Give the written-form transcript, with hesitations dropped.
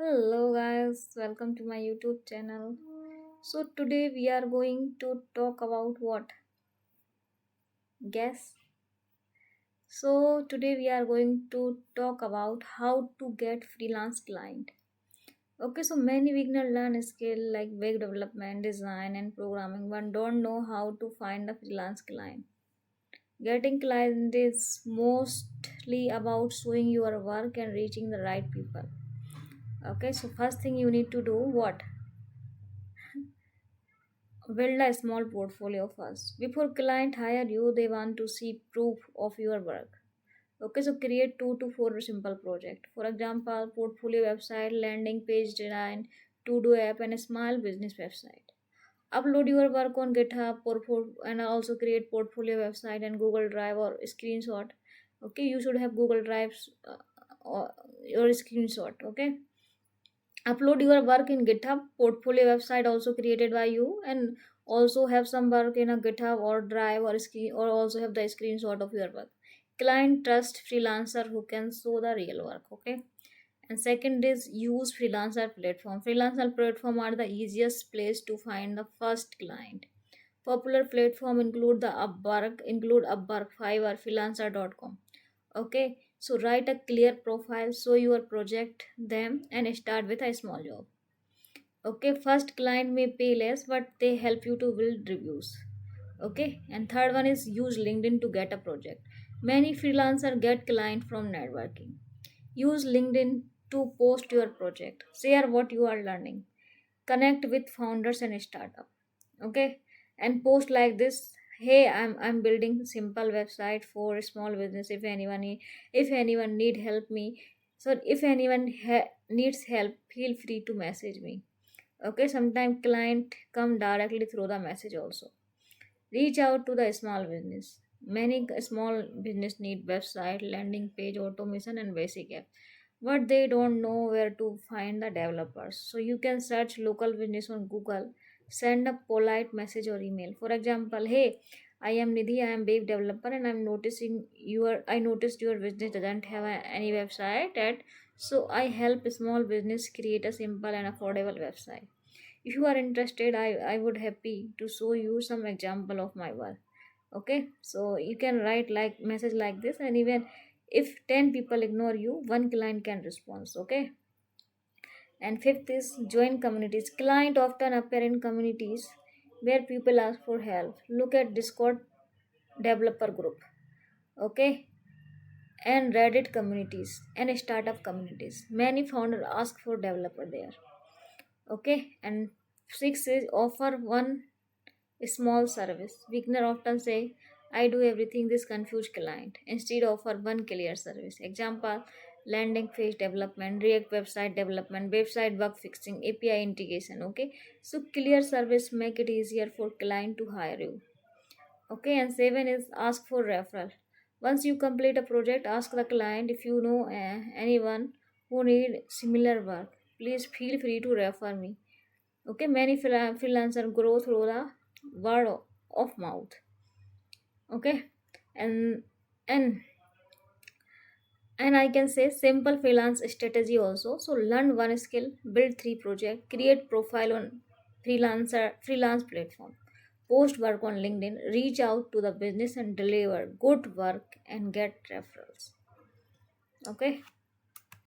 Hello guys, welcome to my YouTube channel. So today we are going to talk about what? Guess. So today we are going to talk about how to get freelance client. Okay, so many beginners learn a skill like web development, design and programming but don't know how to find a freelance client. Getting client is mostly about showing your work and reaching the right people. Okay, so first thing you need to do what? Build a small portfolio first. Before client hire you, they want to see proof of your work. Okay, so create 2 to 4 simple project. For example, portfolio website, landing page design, to-do app, and a small business website. Upload your work on GitHub and also create portfolio website and Google Drive or screenshot. Okay, you should have Google Drives or your screenshot. Okay, upload your work in GitHub portfolio website also created by you, and also have some work in a GitHub or Drive or screen, or also have the screenshot of your work. Client trust freelancer who can show the real work. Okay, and second is use freelancer platform are the easiest place to find the first client. Popular platform include Upwork, Fiverr, freelancer.com. Okay, so write a clear profile, show your project them, and start with a small job. Okay, first client may pay less but they help you to build reviews. Okay, and third one is use LinkedIn to get a project. Many freelancer get client from networking. Use LinkedIn to post your project, share what you are learning, connect with founders and startup. Okay, and post like this: hey, I'm building simple website for small business. If anyone need help me, so if anyone needs help, feel free to message me. Okay, sometimes client come directly through the message also. Reach out to the small business. Many small business need website, landing page, automation, and basic app, but they don't know where to find the developers. So you can search local business on Google, send a polite message or email. For example, hey, I am Nidhi, I am web developer, and I noticed your business doesn't have any website yet, so I help small business create a simple and affordable website. If you are interested, I would happy to show you some example of my work. Okay, so you can write like message like this, and even if 10 people ignore you, one client can respond. Okay, and fifth is join communities. Client often appear in communities where people ask for help. Look at Discord developer group. Okay, and Reddit communities and startup communities. Many founders ask for developer there. Okay, and six is offer one small service. Beginner often say, I do everything, this confused client. Instead offer one clear service. Example, landing page development, React website development, website bug fixing, API integration. Okay, so clear service make it easier for client to hire you. Okay, and seven is ask for referral. Once you complete a project, ask the client if you know anyone who need similar work. Please feel free to refer me. Okay, many freelancer grow through the word of mouth. Okay, and and and I can say simple freelance strategy also. So learn one skill, build 3 project, create profile on freelance platform, post work on LinkedIn, reach out to the business and deliver good work and get referrals. Okay.